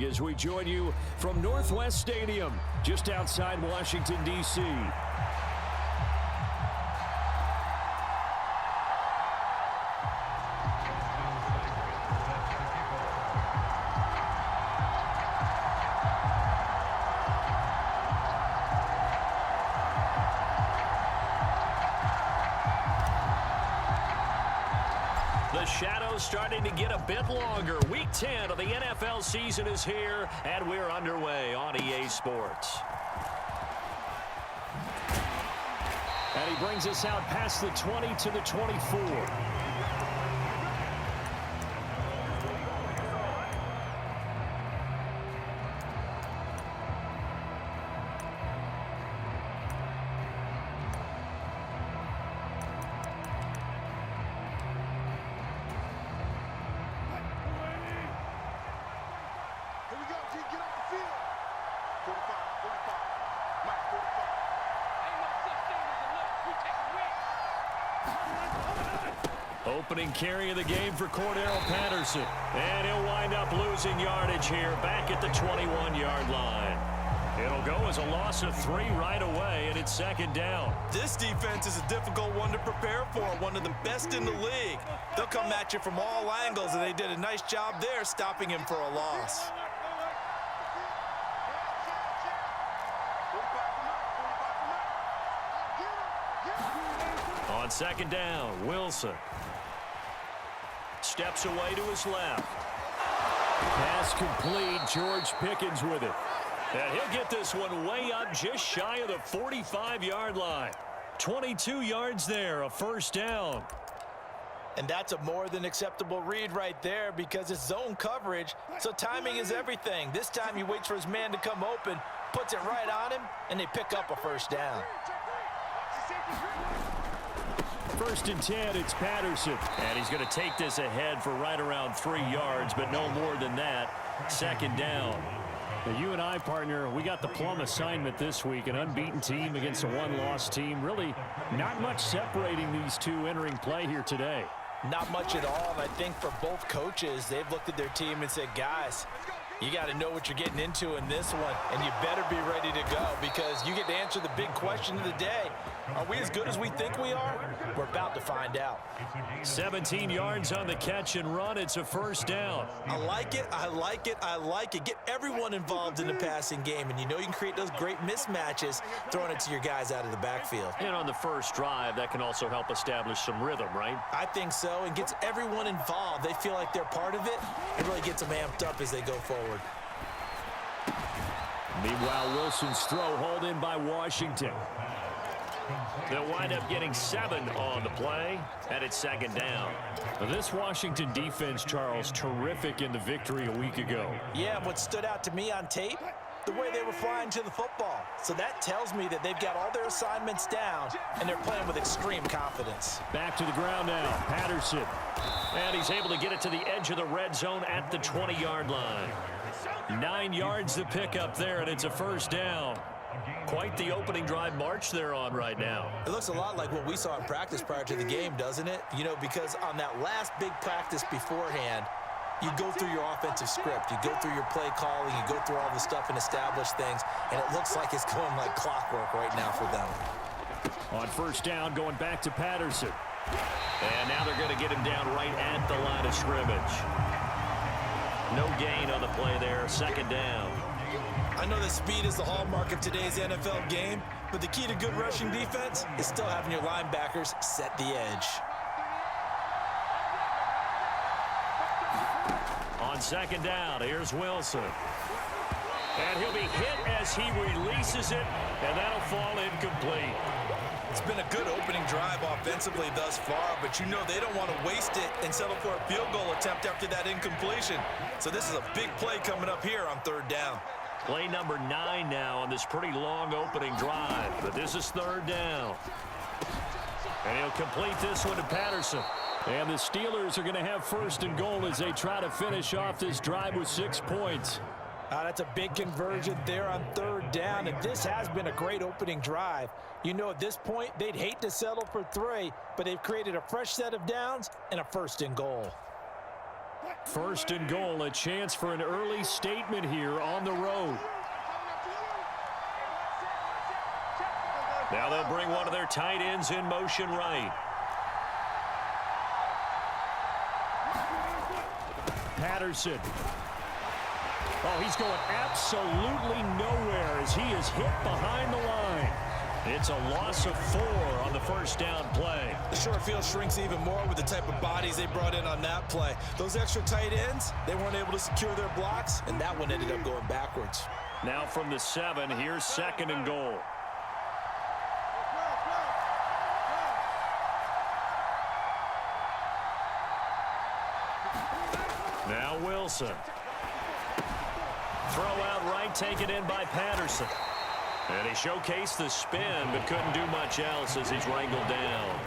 As we join you from Northwest Stadium, just outside Washington, D.C. The shadow's starting to get a bit longer. Week 10 of the NFL season is here, and we're underway on EA Sports. And he brings us out past the 20 to the 24. Opening carry of the game for Cordero Patterson. And he'll wind up losing yardage here back at the 21-yard line. It'll go as a loss of 3 right away, and it's second down. This defense is a difficult one to prepare for, one of the best in the league. They'll come at you from all angles, and they did a nice job there stopping him for a loss. On second down, Wilson steps away to his left. Pass complete. George Pickens with it. And he'll get this one way up just shy of the 45-yard line. 22 yards there, a first down. And that's a more than acceptable read right there because it's zone coverage, so timing is everything. This time he waits for his man to come open, puts it right on him, and they pick up a first down. First and 10, it's Patterson. And he's going to take this ahead for right around 3 yards, but no more than that. Second down. Now, you and I, partner, we got the plum assignment this week. An unbeaten team against a one-loss team. Really not much separating these two entering play here today. Not much at all. And I think for both coaches, they've looked at their team and said, guys, you got to know what you're getting into in this one, and you better be ready to go because you get to answer the big question of the day. Are we as good as we think we are? We're about to find out. 17 yards on the catch and run. It's a first down. I like it. I like it. I like it. Get everyone involved in the passing game, and you know you can create those great mismatches throwing it to your guys out of the backfield. And on the first drive, that can also help establish some rhythm, right? I think so, and gets everyone involved. They feel like they're part of it. It really gets them amped up as they go forward. Meanwhile, Wilson's throw hauled in by Washington. They'll wind up getting 7 on the play, and it's second down. Now, this Washington defense, Charles, terrific in the victory a week ago. Yeah, what stood out to me on tape, the way they were flying to the football. So that tells me that they've got all their assignments down, and they're playing with extreme confidence. Back to the ground now, Patterson. And he's able to get it to the edge of the red zone at the 20-yard line. 9 yards to pick up there, and it's a first down. Quite the opening drive march they're on right now. It looks a lot like what we saw in practice prior to the game, doesn't it? You know, because on that last big practice beforehand, you go through your offensive script, you go through your play calling, you go through all the stuff and establish things, and it looks like it's going like clockwork right now for them. On first down, going back to Patterson. And now they're going to get him down right at the line of scrimmage. No gain on the play there, second down. I know that speed is the hallmark of today's NFL game, but the key to good rushing defense is still having your linebackers set the edge. On second down, here's Wilson. And he'll be hit as he releases it, and that'll fall incomplete. It's been a good opening drive offensively thus far, but you know they don't want to waste it and settle for a field goal attempt after that incompletion. So this is a big play coming up here on third down. Play number 9 now on this pretty long opening drive, but this is third down. And he'll complete this one to Patterson. And the Steelers are going to have first and goal as they try to finish off this drive with 6 points. That's a big conversion there on third down, and this has been a great opening drive. You know, at this point, they'd hate to settle for 3, but they've created a fresh set of downs and a first and goal. First and goal, a chance for an early statement here on the road. Now they'll bring one of their tight ends in motion right. Patterson. Oh, he's going absolutely nowhere as he is hit behind the line. It's a loss of 4 on the first down play. The short field shrinks even more with the type of bodies they brought in on that play. Those extra tight ends, they weren't able to secure their blocks, and that one ended up going backwards. Now from the 7, here's second and goal. Now Wilson. Throw out right, taken in by Patterson. And he showcased the spin, but couldn't do much else as he's wrangled down.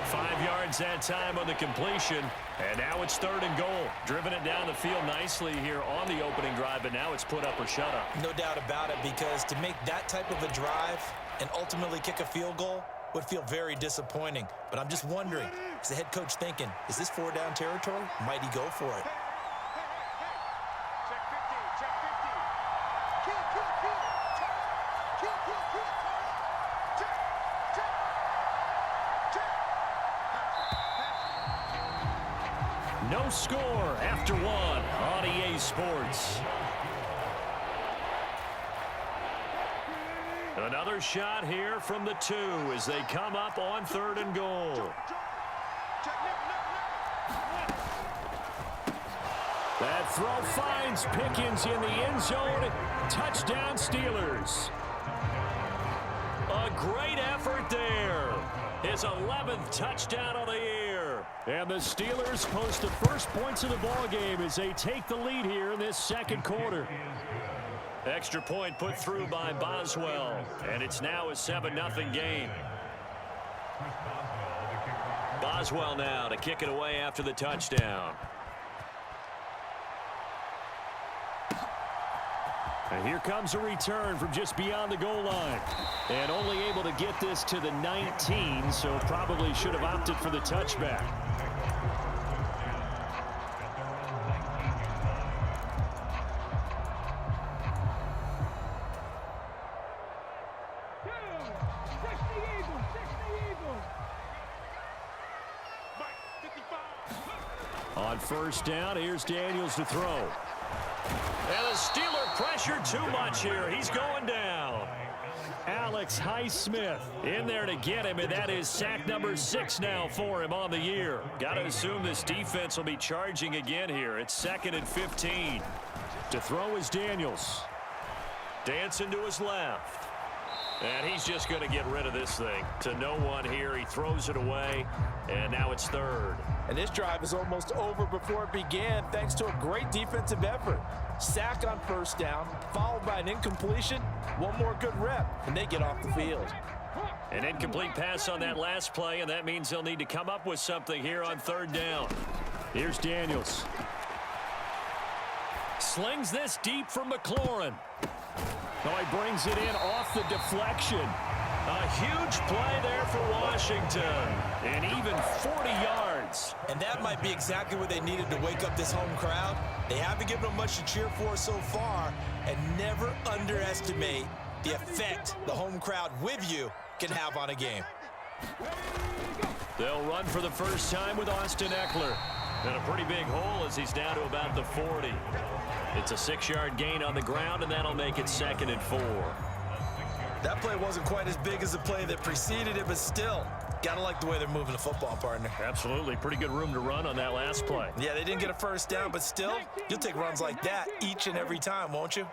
5 yards that time on the completion, and now it's third and goal. Driven it down the field nicely here on the opening drive, but now it's put up or shut up. No doubt about it, because to make that type of a drive and ultimately kick a field goal would feel very disappointing. But I'm just wondering, is the head coach thinking, is this 4-down territory? Might he go for it? No score after 1 on EA Sports. Another shot here from the 2 as they come up on third and goal. That throw finds Pickens in the end zone. Touchdown Steelers. A great effort there. His 11th touchdown of the year. And the Steelers post the first points of the ballgame as they take the lead here in this second quarter. Extra point put through by Boswell. And it's now a 7-0 game. Boswell now to kick it away after the touchdown. And here comes a return from just beyond the goal line. And only able to get this to the 19, so probably should have opted for the touchback. On first down, here's Daniels to throw. And the Steeler pressure too much here. He's going down. Alex Highsmith in there to get him, and that is sack number 6 now for him on the year. Got to assume this defense will be charging again here. It's 2nd and 15. To throw is Daniels. Dancing to his left. And he's just going to get rid of this thing. To no one here. He throws it away, and now it's third. And this drive is almost over before it began thanks to a great defensive effort. Sack on first down, followed by an incompletion. One more good rep, and they get off the field. An incomplete pass on that last play, and that means they'll need to come up with something here on third down. Here's Daniels. Slings this deep from McLaurin. Oh, he brings it in off the deflection. A huge play there for Washington, and even 40 yards. And that might be exactly what they needed to wake up this home crowd. They haven't given them much to cheer for so far, and never underestimate the effect the home crowd with you can have on a game. They'll run for the first time with Austin Eckler. And a pretty big hole as he's down to about the 40. It's a 6-yard gain on the ground, and that'll make it 2nd and 4. That play wasn't quite as big as the play that preceded it, but still, gotta like the way they're moving the football, partner. Absolutely. Pretty good room to run on that last play. Yeah, they didn't get a first down, but still, you'll take runs like that each and every time, won't you?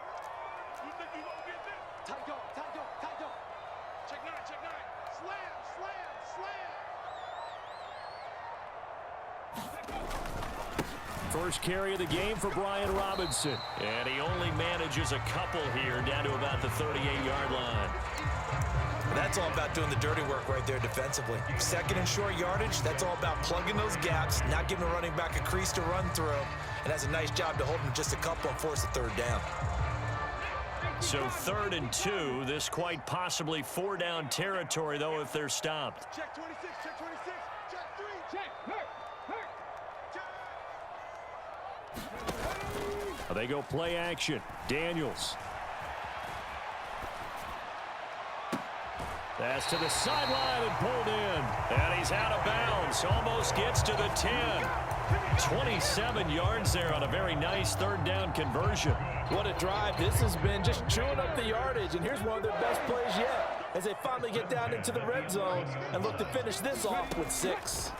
First carry of the game for Brian Robinson. And he only manages a couple here down to about the 38-yard line. That's all about doing the dirty work right there defensively. 2nd and short yardage, that's all about plugging those gaps, not giving a running back a crease to run through, and has a nice job to hold him just a couple and force a third down. So 3rd and 2, this quite possibly 4-down territory, though, if they're stopped. Check 26, check 26, check 3, check, hurt. They go play action. Daniels. Pass to the sideline and pulled in. And he's out of bounds. Almost gets to the 10. 27 yards there on a very nice third down conversion. What a drive. This has been just chewing up the yardage. And here's one of their best plays yet as they finally get down into the red zone and look to finish this off with 6.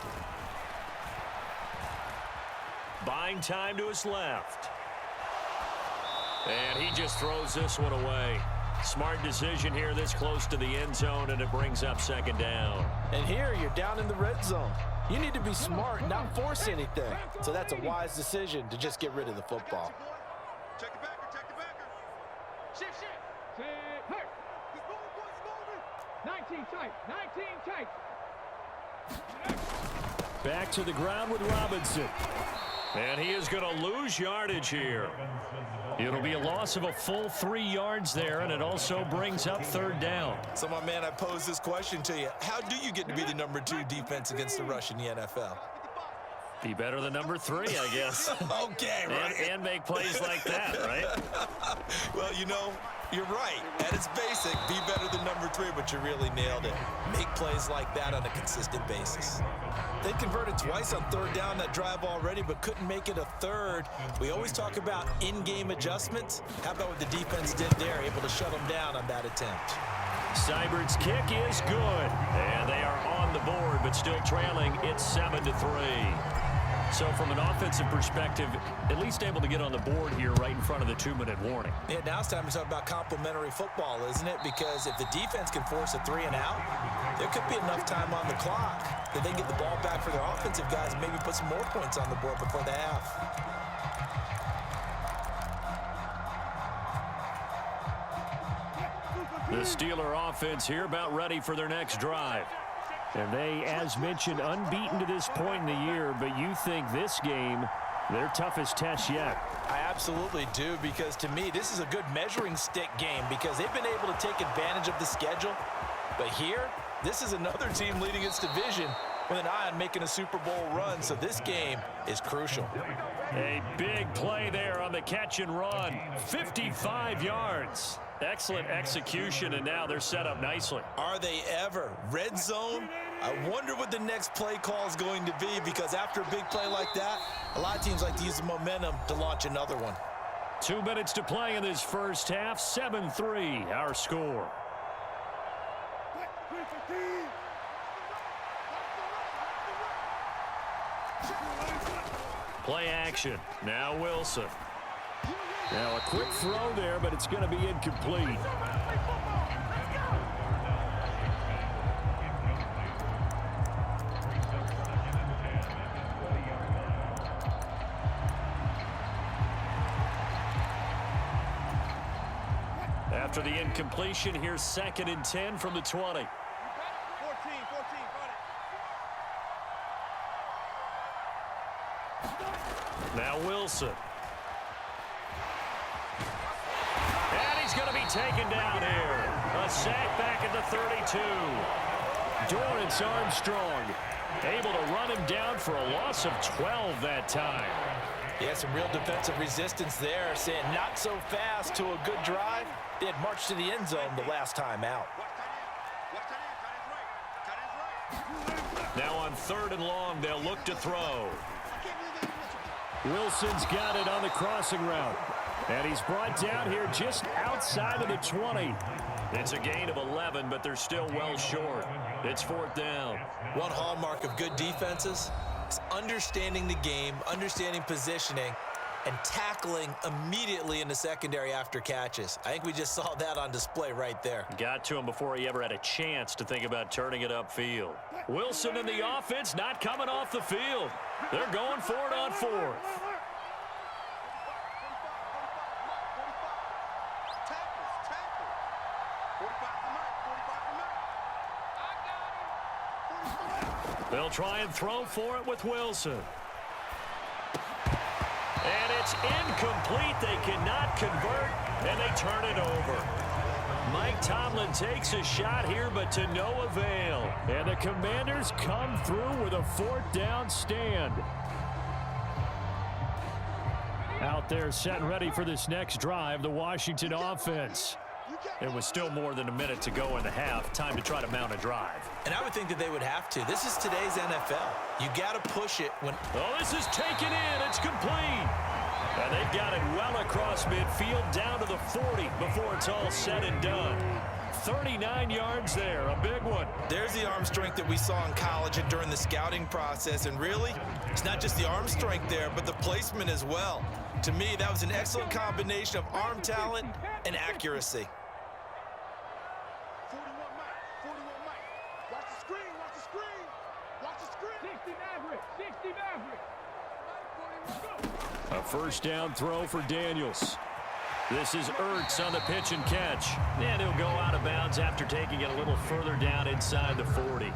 Buying time to his left. And he just throws this one away. Smart decision here this close to the end zone, and it brings up second down. And here you're down in the red zone. You need to be smart, not force anything. So that's a wise decision to just get rid of the football. Check the backer, check the backer. Shift. Hurt. 19 tight, 19 tight. Back to the ground with Robinson. And he is going to lose yardage here. It'll be a loss of a full 3 yards there, and it also brings up third down. So, my man, I pose this question to you. How do you get to be the number 2 defense against the rush in the NFL? Be better than number 3, I guess. Okay, right. And make plays like that, right? Well, you know, you're right. At its basic, be better than number 3, but you really nailed it. Make plays like that on a consistent basis. They converted twice on third down that drive already, but couldn't make it a third. We always talk about in-game adjustments. How about what the defense did there, able to shut them down on that attempt? Seibert's kick is good. And they are on the board, but still trailing. It's 7-3. So from an offensive perspective, at least able to get on the board here right in front of the 2-minute warning. Yeah, now it's time to talk about complementary football, isn't it? Because if the defense can force a 3 and out, there could be enough time on the clock that they get the ball back for their offensive guys and maybe put some more points on the board before the half. The Steeler offense here about ready for their next drive. And they, as mentioned, unbeaten to this point in the year, but you think this game, their toughest test yet. I absolutely do, because to me, this is a good measuring stick game because they've been able to take advantage of the schedule. But here, this is another team leading its division with an eye on making a Super Bowl run, so this game is crucial. A big play there on the catch and run. 55 yards. Excellent execution, and now they're set up nicely. Are they ever? Red zone? I wonder what the next play call is going to be, because after a big play like that, a lot of teams like to use the momentum to launch another one. 2 minutes to play in this first half. 7-3, our score. Play action. Now Wilson. Now a quick throw there, but it's going to be incomplete. After the incompletion, here's 2nd and 10 from the 20. 14, Now Wilson. And he's going to be taken down here. A sack back at the 32. Dorrance Armstrong able to run him down for a loss of 12 that time. Yeah, some real defensive resistance there, saying not so fast to a good drive. They had marched to the end zone the last time out. Now on 3rd and long, they'll look to throw. Wilson's got it on the crossing route. And he's brought down here just outside of the 20. It's a gain of 11, but they're still well short. It's 4th down. One hallmark of good defenses is understanding the game, understanding positioning, and tackling immediately in the secondary after catches. I think we just saw that on display right there. Got to him before he ever had a chance to think about turning it upfield. Wilson and the offense not coming off the field. They're going for it on 4th. They'll try and throw for it with Wilson. And it's incomplete. They cannot convert, and they turn it over. Mike Tomlin takes a shot here, but to no avail. And the Commanders come through with a 4th down stand. They're set and ready for this next drive, the Washington offense. It was still more than a minute to go in the half. Time to try to mount a drive. And I would think that they would have to. This is today's NFL. You got to push it when... Oh, this is taken in. It's complete. And they've got it well across midfield down to the 40 before it's all said and done. 39 yards there, a big one. There's the arm strength that we saw in college and during the scouting process. And really, it's not just the arm strength there, but the placement as well. To me, that was an excellent combination of arm talent and accuracy. 41 Mike. 41 Mike. Watch the screen. Watch the screen. Watch the screen. 60 Maverick. 60 Maverick. A first down throw for Daniels. This is Ertz on the pitch and catch. And he'll go out of bounds after taking it a little further down inside the 40.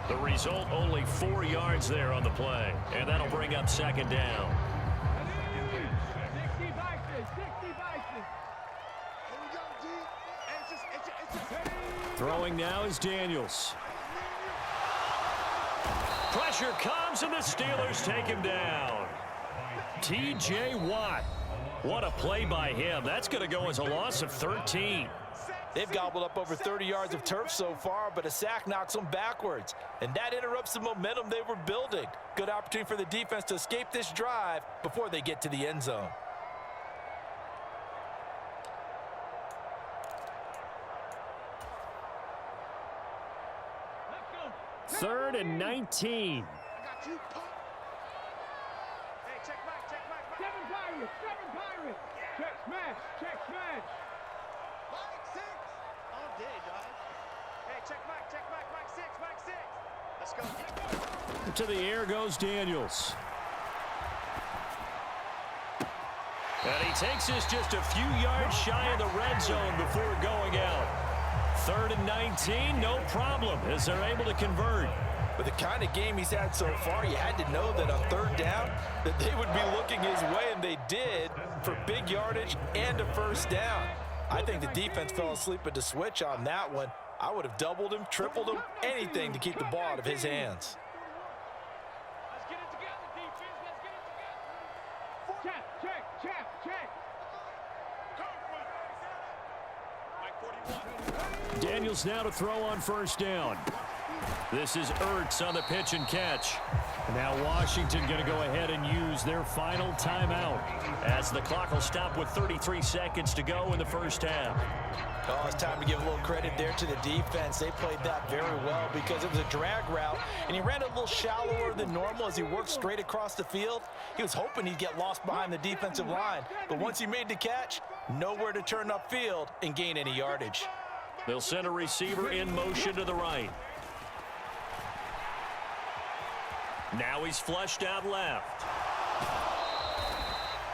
The result, only 4 yards there on the play. And that'll bring up second down. 60 Vikings. 60 Vikings. Here we go, D. It's just. Throwing now is Daniels. Pressure comes, and the Steelers take him down. T.J. Watt. What a play by him. That's going to go as a loss of 13. They've gobbled up over 30 yards of turf so far, but a sack knocks them backwards. And that interrupts the momentum they were building. Good opportunity for the defense to escape this drive before they get to the end zone. Third and 19. I got you. Pump. Hey, check Mike. Check Mike. Mike. 7 Pirates. 7 Pirates. Check smash. Check smash. Mike 6. All day, dog. Hey, check Mike. Check Mike. Mike 6. Mike 6. Let's go. To the air goes Daniels. And he takes this just a few yards shy of the red zone before going out. Third and 19, no problem, as they're able to convert. With the kind of game he's had so far, you had to know that on third down that they would be looking his way, and they did, for big yardage and a first down. I think the defense fell asleep at the switch on that one. I would have doubled him, tripled him, anything to keep the ball out of his hands. Let's get it together, defense. Let's get it together. Check. Mike 41. Daniels now to throw on first down. This is Ertz on the pitch and catch. Now Washington going to go ahead and use their final timeout as the clock will stop with 33 seconds to go in the first half. Oh, it's time to give a little credit there to the defense. They played that very well because it was a drag route, and he ran a little shallower than normal as he worked straight across the field. He was hoping he'd get lost behind the defensive line, but once he made the catch, nowhere to turn upfield and gain any yardage. They'll send a receiver in motion to the right. Now he's flushed out left.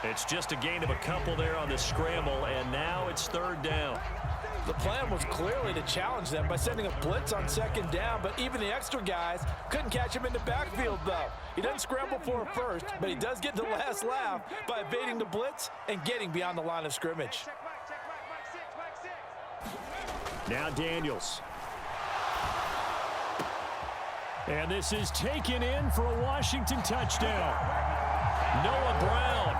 It's just a gain of a couple there on the scramble, and now it's third down. The plan was clearly to challenge them by sending a blitz on second down, but even the extra guys couldn't catch him in the backfield, though. He doesn't scramble for a first, but he does get the last laugh by evading the blitz and getting beyond the line of scrimmage. Check Mike. Check Mike. Mike 6. Now Daniels. And this is taken in for a Washington touchdown. Noah Brown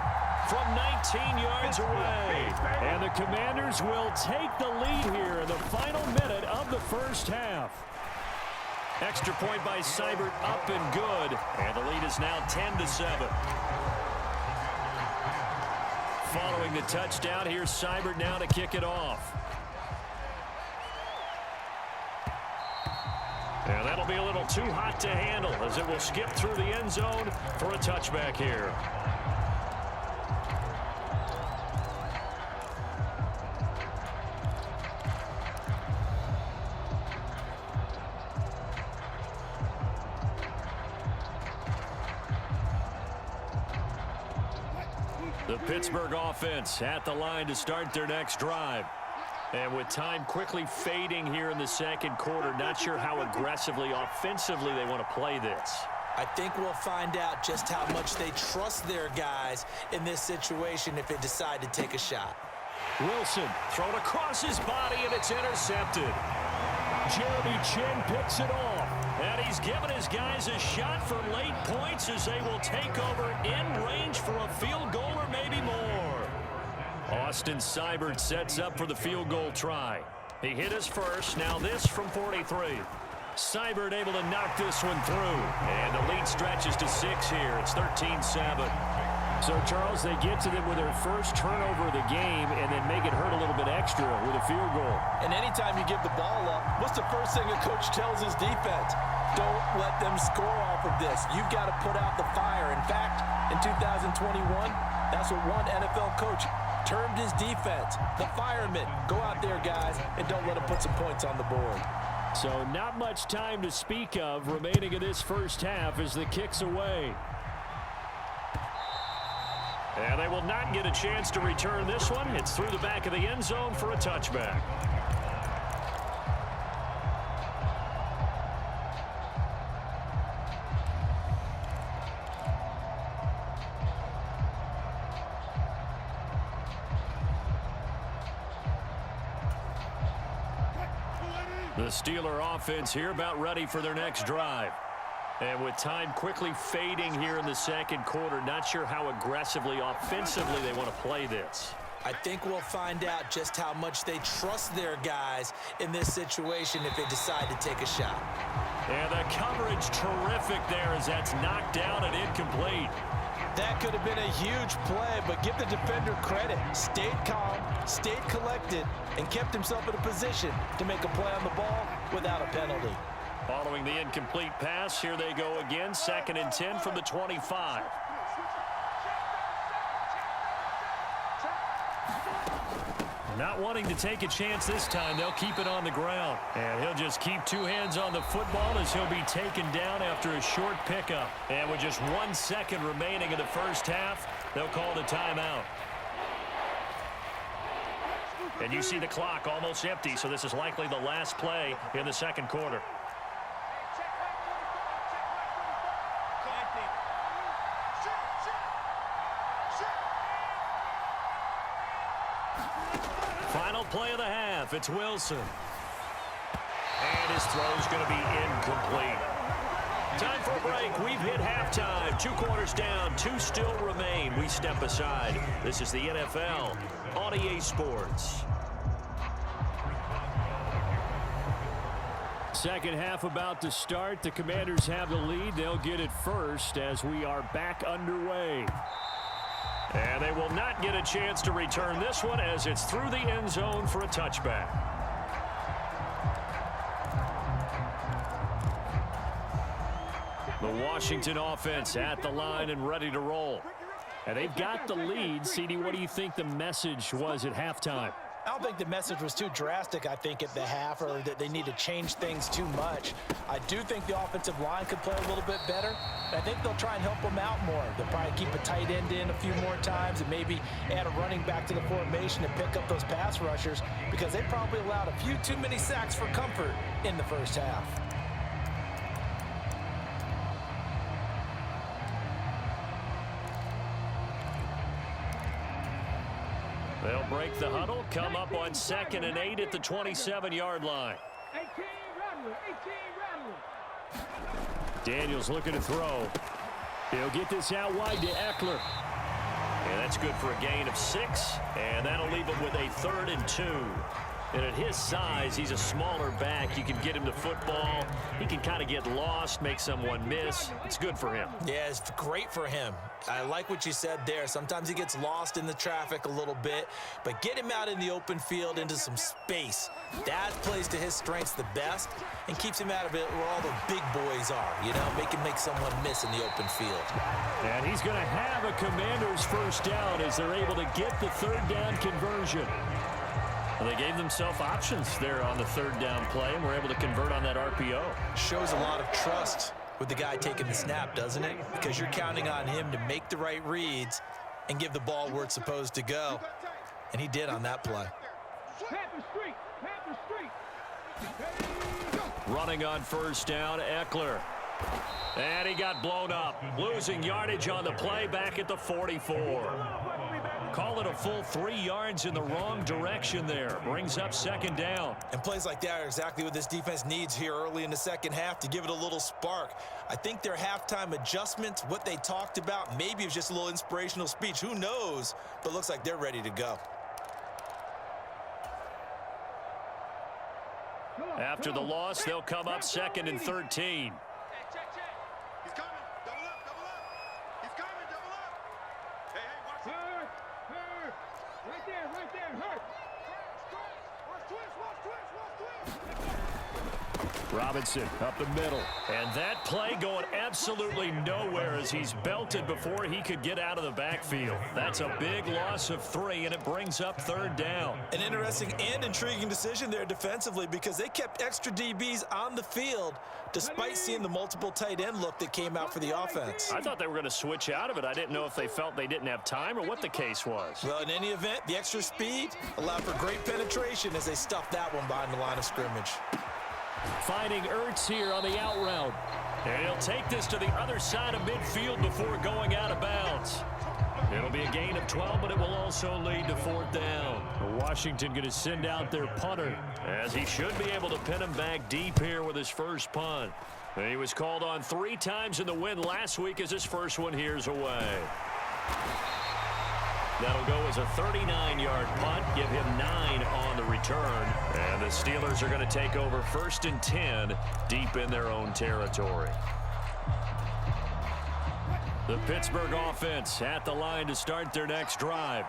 from 19 yards away. And the Commanders will take the lead here in the final minute of the first half. Extra point by Seibert up and good. And the lead is now 10-7. Following the touchdown, here's Seibert now to kick it off. And that'll be a little too hot to handle as it will skip through the end zone for a touchback here. The Pittsburgh offense at the line to start their next drive. And with time quickly fading here in the second quarter, not sure how aggressively, offensively they want to play this. I think we'll find out just how much they trust their guys in this situation if they decide to take a shot. Wilson thrown across his body, and it's intercepted. Jeremy Chin picks it off. And he's given his guys a shot for late points as they will take over in range for a field goal or maybe more. Austin Seibert sets up for the field goal try. He hit his first. Now this from 43. Seibert able to knock this one through. And the lead stretches to 6 here. It's 13-7. So, Charles, they get to them with their first turnover of the game and then make it hurt a little bit extra with a field goal. And anytime you give the ball up, what's the first thing a coach tells his defense? Don't let them score off of this. You've got to put out the fire. In fact, in 2021, that's what one NFL coach termed his defense, the firemen. Go out there, guys, and don't let them put some points on the board. So not much time to speak of remaining in this first half as the kick's away. And they will not get a chance to return this one. It's through the back of the end zone for a touchback. The Steeler offense here about ready for their next drive. And with time quickly fading here in the second quarter, not sure how aggressively, offensively they want to play this. I think we'll find out just how much they trust their guys in this situation if they decide to take a shot. And the coverage terrific there as that's knocked down and incomplete. That could have been a huge play, but give the defender credit. Stayed calm, stayed collected, and kept himself in a position to make a play on the ball without a penalty. Following the incomplete pass, here they go again, 2nd and 10 from the 25. Not wanting to take a chance this time, they'll keep it on the ground. And he'll just keep 2 hands on the football as he'll be taken down after a short pickup. And with just 1 second remaining in the first half, they'll call the timeout. And you see the clock almost empty, so this is likely the last play in the second quarter. Final play of the half. It's Wilson. And his throw's going to be incomplete. Time for a break. We've hit halftime. 2 quarters down. 2 still remain. We step aside. This is the NFL on EA Sports. Second half about to start. The Commanders have the lead. They'll get it first as we are back underway. And they will not get a chance to return this one as it's through the end zone for a touchback. The Washington offense at the line and ready to roll. And they've got the lead. CD, what do you think the message was at halftime? I don't think the message was too drastic, I think, at the half, or that they need to change things too much. I do think the offensive line could play a little bit better. I think they'll try and help them out more. They'll probably keep a tight end in a few more times and maybe add a running back to the formation and pick up those pass rushers because they probably allowed a few too many sacks for comfort in the first half. They'll break the huddle, come up on 2nd and 8 at the 27-yard line. 18 Rattler, 18 Rattler. Daniels looking to throw. He'll get this out wide to Eckler. And that's good for a gain of 6, and that'll leave him with a 3rd and 2. And at his size, he's a smaller back. You can get him the football. He can kind of get lost, make someone miss. It's good for him. Yeah, it's great for him. I like what you said there. Sometimes he gets lost in the traffic a little bit, but get him out in the open field into some space. That plays to his strengths the best and keeps him out of it where all the big boys are, you know, make someone miss in the open field. And he's going to have a Commanders first down as they're able to get the 3rd down conversion. Well, they gave themselves options there on the 3rd down play and were able to convert on that RPO. Shows a lot of trust with the guy taking the snap, doesn't it? Because you're counting on him to make the right reads and give the ball where it's supposed to go. And he did on that play. Panther Street, Panther Street. Running on 1st down, Eckler. And he got blown up. Losing yardage on the play back at the 44. call it a full 3 yards in the wrong direction there. Brings up second down. And plays like that are exactly what this defense needs here early in the second half to give it a little spark. I think their halftime adjustments, what they talked about, maybe it was just a little inspirational speech. Who knows? But it looks like they're ready to go. After the loss, they'll come up 2nd and 13. Hey, check. He's coming. Double up. He's coming, double up. Hey, watch it. Hurt. Right there, hurt. Watch twist. Robinson up the middle. And that play going absolutely nowhere as he's belted before he could get out of the backfield. That's a big loss of 3, and it brings up 3rd down. An interesting and intriguing decision there defensively because they kept extra DBs on the field despite seeing the multiple tight end look that came out for the offense. I thought they were going to switch out of it. I didn't know if they felt they didn't have time or what the case was. Well, in any event, the extra speed allowed for great penetration as they stuffed that one behind the line of scrimmage. Finding Ertz here on the out route. And he'll take this to the other side of midfield before going out of bounds. It'll be a gain of 12, but it will also lead to 4th down. Washington going to send out their punter. As he should be able to pin him back deep here with his first punt. He was called on 3 times in the win last week as his first one here's away. That'll go as a 39-yard punt, give him 9 on the return. And the Steelers are going to take over 1st and 10 deep in their own territory. The Pittsburgh offense at the line to start their next drive.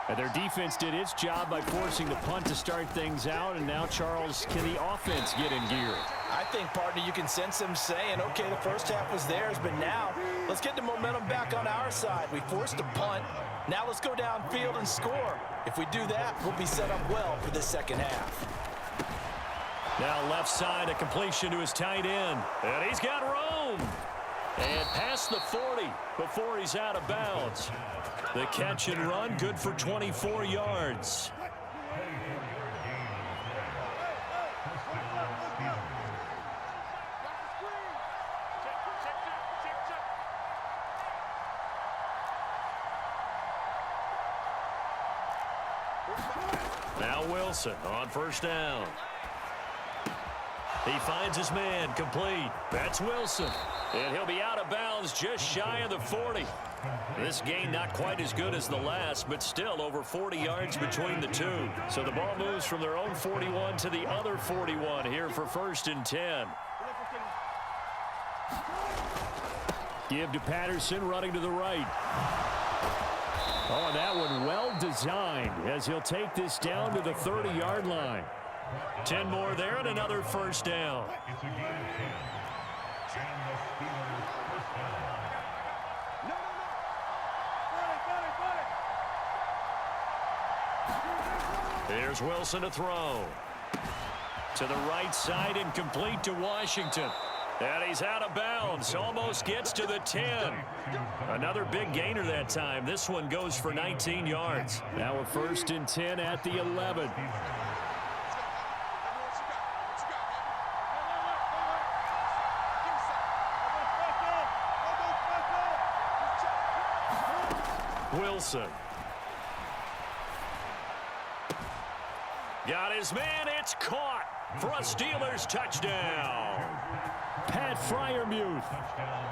And their defense did its job by forcing the punt to start things out. And now, Charles, can the offense get in gear? I think, partner, you can sense them saying, okay, the first half was theirs, but now let's get the momentum back on our side. We forced a punt. Now let's go downfield and score. If we do that, we'll be set up well for the second half. Now left side, a completion to his tight end. And he's got room. And past the 40 before he's out of bounds. The catch and run, good for 24 yards. Now Wilson on 1st down. He finds his man, complete. That's Wilson. And he'll be out of bounds just shy of the 40. This gain not quite as good as the last, but still over 40 yards between the two. So the ball moves from their own 41 to the other 41 here for 1st and 10. Give to Patterson, running to the right. Oh, and that one well designed as he'll take this down to the 30-yard line. 10 more there and another 1st down. Here's Wilson to throw. To the right side and complete to Washington. And he's out of bounds. Almost gets to the 10. Another big gainer that time. This one goes for 19 yards. Now a 1st and 10 at the 11. Wilson. Got his man. It's caught for a Steelers touchdown. Pat Freiermuth.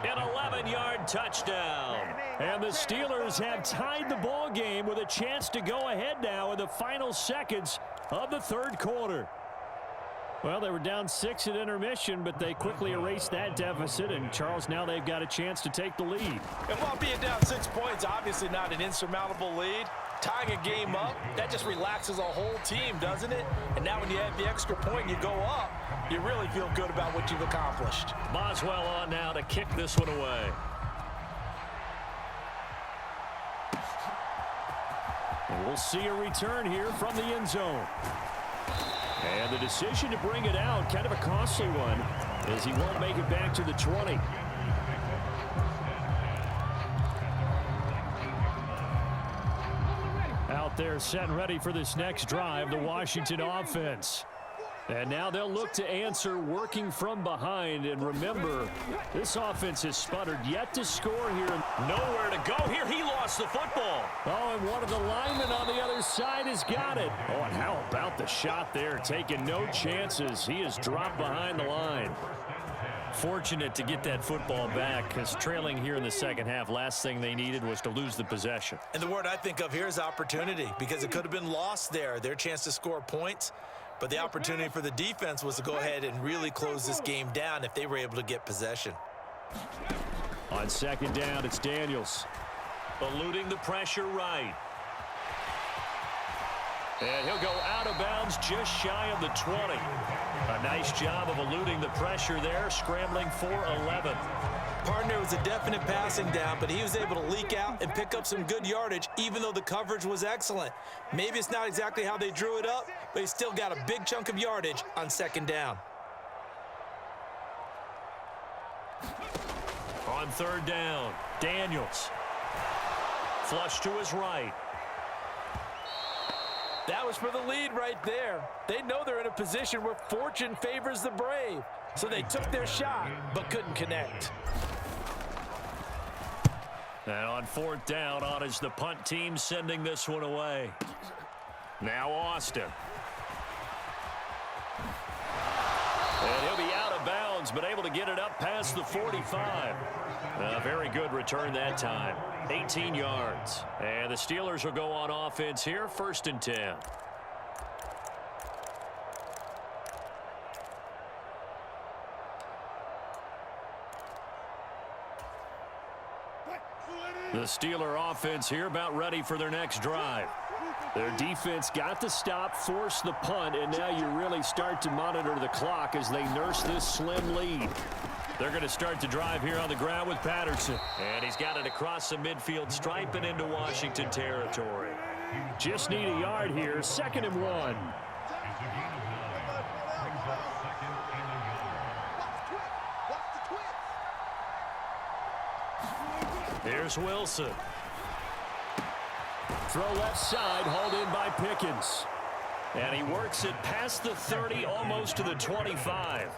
An 11-yard touchdown. And the Steelers have tied the ball game with a chance to go ahead now in the final seconds of the 3rd quarter. Well, they were down 6 at intermission, but they quickly erased that deficit. And, Charles, now they've got a chance to take the lead. And while being down 6 points, obviously not an insurmountable lead, tying a game up, that just relaxes a whole team, doesn't it? And now when you add the extra point and you go up, you really feel good about what you've accomplished. Boswell on now to kick this one away. And we'll see a return here from the end zone. And the decision to bring it out, kind of a costly one, as he won't make it back to the 20. Out there set and ready for this next drive, the Washington offense. And now they'll look to answer working from behind. And remember, this offense has sputtered yet to score here. Nowhere to go here. He lost the football. Oh, and one of the linemen on the other side has got it. Oh, and how about the shot there? Taking no chances. He is dropped behind the line. Fortunate to get that football back, because trailing here in the second half, last thing they needed was to lose the possession. And the word I think of here is opportunity, because it could have been lost there. Their chance to score points. But the opportunity for the defense was to go ahead and really close this game down if they were able to get possession. On second down, it's Daniels. Eluding the pressure right. And he'll go out of bounds just shy of the 20. A nice job of eluding the pressure there, scrambling for 11. Partner was a definite passing down, but he was able to leak out and pick up some good yardage, even though the coverage was excellent. Maybe it's not exactly how they drew it up, but he still got a big chunk of yardage on second down. On third down, Daniels. Flush to his right. That was for the lead right there. They know they're in a position where fortune favors the brave. So they took their shot, but couldn't connect. And on fourth down, on is the punt team sending this one away. Now Austin. And he'll be out of bounds, but able to get it up past the 45. A very good return that time. 18 yards. And the Steelers will go on offense here, 1st and 10. The Steeler offense here about ready for their next drive. Their defense got the stop, forced the punt, and now you really start to monitor the clock as they nurse this slim lead. They're going to start the drive here on the ground with Patterson. And he's got it across the midfield stripe and into Washington territory. Just need a yard here, 2nd and 1. Here's Wilson. Throw left side, hauled in by Pickens. And he works it past the 30, almost to the 25.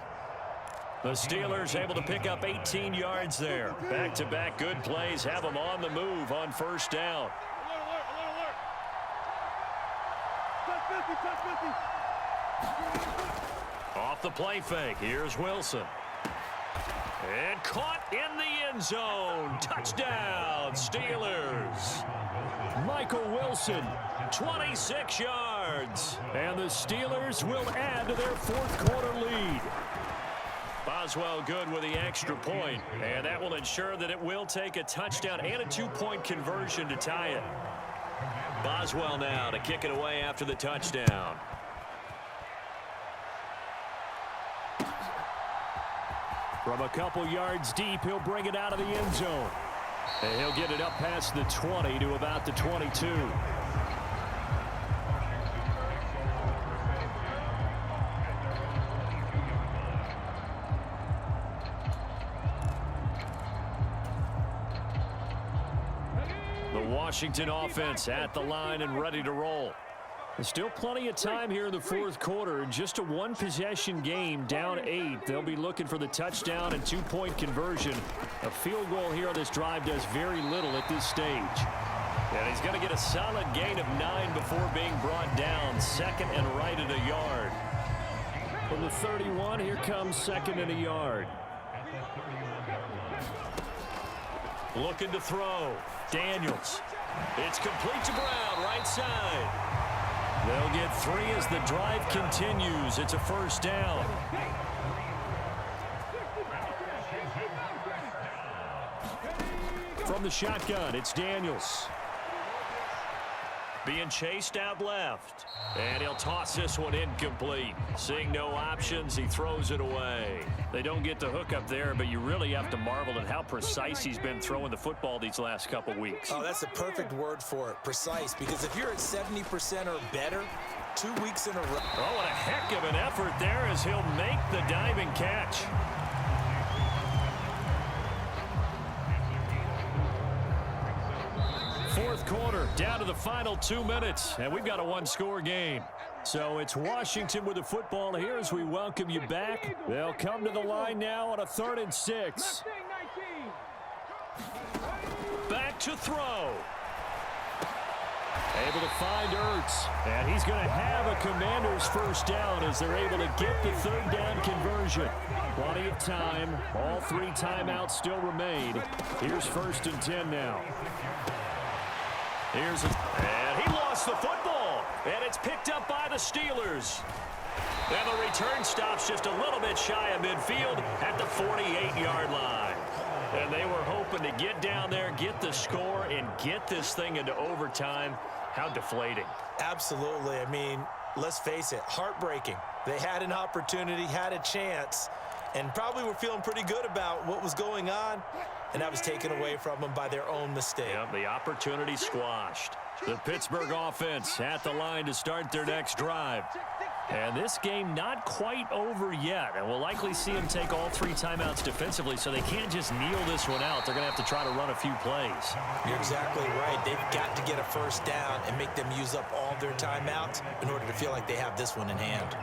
The Steelers able to pick up 18 yards there. Back-to-back good plays have them on the move on 1st down. Off the play fake, here's Wilson. And caught in the end zone. Touchdown, Steelers. Michael Wilson. 26 yards. And the Steelers will add to their 4th quarter lead. Boswell good with the extra point, and that will ensure that it will take a touchdown and a 2-point conversion to tie it. Boswell now to kick it away after the touchdown. From a couple yards deep, he'll bring it out of the end zone. And he'll get it up past the 20 to about the 22. The Washington offense at the line and ready to roll. There's still plenty of time here in the 4th quarter. Just a 1-possession game, down 8. They'll be looking for the touchdown and 2-point conversion. A field goal here on this drive does very little at this stage. And he's going to get a solid gain of 9 before being brought down. 2nd and right at a yard. From the 31, here comes 2nd and a yard. Looking to throw. Daniels. It's complete to Brown, right side. They'll get 3 as the drive continues. It's a 1st down. From the shotgun, it's Daniels. Being chased out left. And he'll toss this one incomplete. Seeing no options, he throws it away. They don't get the hook up there, but you really have to marvel at how precise he's been throwing the football these last couple weeks. Oh, that's the perfect word for it, precise. Because if you're at 70% or better, 2 weeks in a row. Oh, what a heck of an effort there as he'll make the diving catch. Fourth quarter. Down to the final 2 minutes, and we've got a one-score game. So it's Washington with the football here as we welcome you back. They'll come to the line now on a 3rd and 6. Back to throw. Able to find Ertz, and he's going to have a Commanders first down as they're able to get the 3rd down conversion. Plenty of time. All 3 timeouts still remain. Here's 1st and 10 now. And he lost the football, and it's picked up by the Steelers. And the return stops just a little bit shy of midfield at the 48-yard line. And they were hoping to get down there, get the score, and get this thing into overtime. How deflating. Absolutely. I mean, let's face it, heartbreaking. They had an opportunity, had a chance, and probably were feeling pretty good about what was going on, and that was taken away from them by their own mistake. Yep, the opportunity squashed. The Pittsburgh offense at the line to start their next drive. And this game not quite over yet, and we'll likely see them take all 3 timeouts defensively, so they can't just kneel this one out. They're going to have to try to run a few plays. You're exactly right. They've got to get a first down and make them use up all their timeouts in order to feel like they have this one in hand.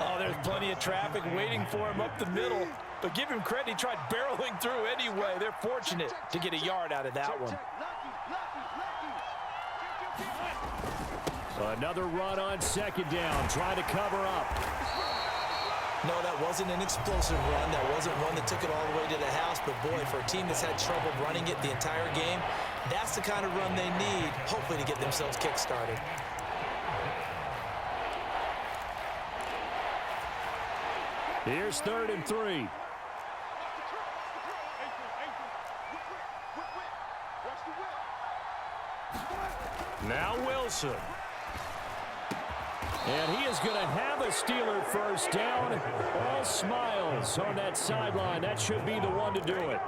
Oh, there's plenty of traffic waiting for him up the middle, but give him credit. He tried barreling through anyway. They're fortunate to get a yard out of that one. Another run on 2nd down, trying to cover up. No, that wasn't an explosive run. That wasn't one that took it all the way to the house. But, boy, for a team that's had trouble running it the entire game, that's the kind of run they need, hopefully, to get themselves kick-started. Here's 3rd and 3. Now Wilson. And he is going to have a Steeler first down. All smiles on that sideline. That should be the one to do it.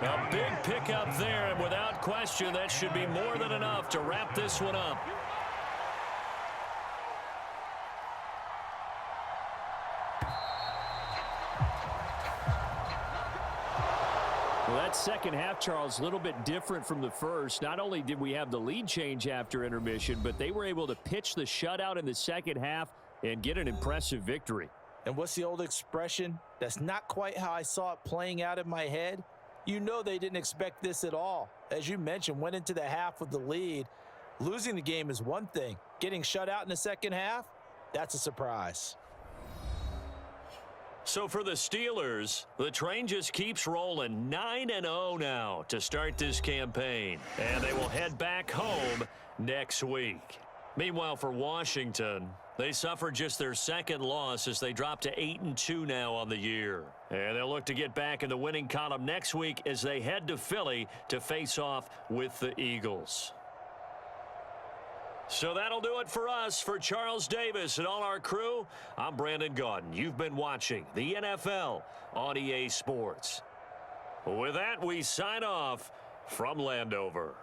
A big pickup there, and without question, that should be more than enough to wrap this one up. Well, that second half, Charles, a little bit different from the first. Not only did we have the lead change after intermission, but they were able to pitch the shutout in the second half and get an impressive victory. And what's the old expression? That's not quite how I saw it playing out in my head. You know they didn't expect this at all. As you mentioned, went into the half with the lead. Losing the game is one thing. Getting shut out in the second half, that's a surprise. So for the Steelers, the train just keeps rolling 9-0 now to start this campaign. And they will head back home next week. Meanwhile, for Washington, they suffered just their 2nd loss as they drop to 8-2 now on the year. And they'll look to get back in the winning column next week as they head to Philly to face off with the Eagles. So that'll do it for us. For Charles Davis and all our crew, I'm Brandon Gaudin. You've been watching the NFL on EA Sports. With that, we sign off from Landover.